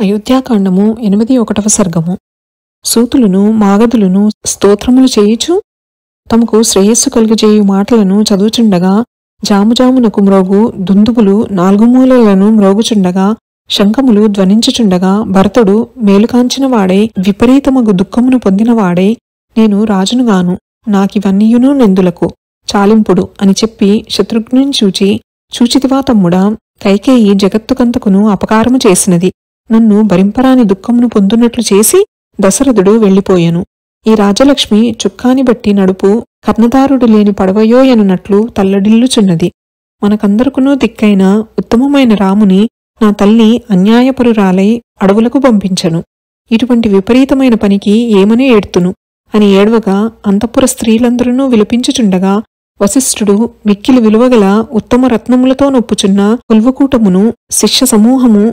అయోధ్యాకాండము 81వ సర్గము. సూతులును మాగధులను స్తోత్రములు చేయుచు తమకు శ్రేయస్సు కలుగజేయు మాటలను చదువుచుండగా జాముజామునకు మ్రోగు దుందుబులు నాలుగు మూలలను మ్రోగుచుండగా శంఖములు ధ్వనించుచుండగా భరతుడు మేలుకాంచిన వాడై విపరీతమగు దుఃఖమును పొందినవాడై నేను రాజునుగాను, నాకివన్నీయును నెందులకు చాలింపుడు అని చెప్పి శత్రుఘ్నుని చూచితివా తమ్ముడా, కైకేయి జగత్తుకంతకును అపకారము చేసినది, నన్ను భరింపరాని దుఃఖమును పొందునట్లు చేసి దశరథుడు వెళ్ళిపోయెను. ఈ రాజలక్ష్మి చుక్కాని బట్టి నడుపు కర్ణదారుడు లేని పడవయోయనున్నట్లు తల్లడిల్లుచున్నది. మనకందరకునూ దిక్కైన ఉత్తమమైన రాముని నా తల్లి అన్యాయపరురాలై అడవులకు పంపించను. ఇటువంటి విపరీతమైన పనికి ఏమని ఏడ్తును అని ఏడ్వగా అంతఃపుర స్త్రీలందరూ విలపించుచుండగా వశిష్ఠుడు మిక్కిలి విలువగల ఉత్తమ రత్నములతో నొప్పుచున్న పుల్వకూటమును శిష్య సమూహము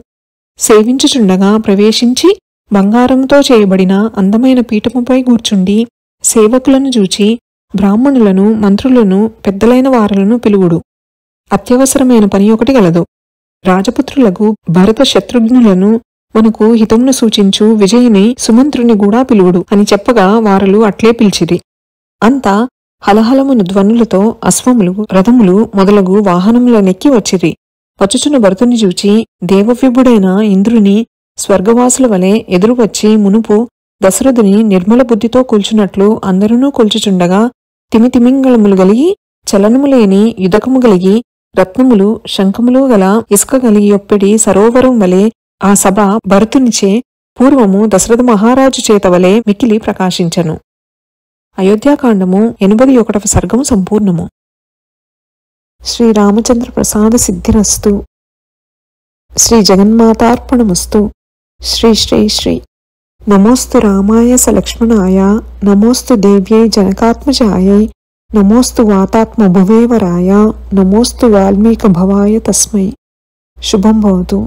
సేవించుచుండగా ప్రవేశించి బంగారంతో చేయబడిన అందమైన పీఠముపై కూర్చుండి సేవకులను చూచి బ్రాహ్మణులను మంత్రులను పెద్దలైన వారలను పిలువుడు. అత్యవసరమైన పని ఒకటి గలదు. రాజపుత్రులకు భరత శత్రుఘ్నులను మనకు హితమును సూచించు విజయుని సుమంత్రుని కూడా పిలువుడు అని చెప్పగా వారలు అట్లే పిలిచిరి. అంతా హలహలమును ధ్వనులతో అశ్వములు రథములు మొదలగు వాహనములనెక్కి వచ్చిరి. వచ్చుచున్న భరతుని చూచి దేవవ్యుభుడైన ఇంద్రుని స్వర్గవాసుల వలె ఎదురు వచ్చి మునుపు దశరథుని నిర్మల బుద్ధితో కూల్చున్నట్లు అందరూ కొల్చుచుండగా తిమితిమింగళములు గలిగి చలనము లేని యుదకము గలిగి రత్నములు శంఖములు గల ఇసుక గలిగి ఒప్పెడి సరోవరం వలె ఆ సభ భరతునిచే పూర్వము దశరథ మహారాజు చేత వలె మికిలి ప్రకాశించెను. అయోధ్యాకాండము 81వ సర్గము సంపూర్ణము. శ్రీరామచంద్ర ప్రసాద సిద్ధిరస్తు. శ్రీ జగన్మాతార్పణమస్తు. శ్రీ శ్రీ శ్రీ నమోస్తు రామాయ సలక్ష్మణాయ నమోస్తు దేవ్యై జనకాత్మజాయై నమోస్తు వాతాత్మ భువేవరాయ నమోస్తు వాల్మీక భవాయ తస్మై. శుభం భవతు.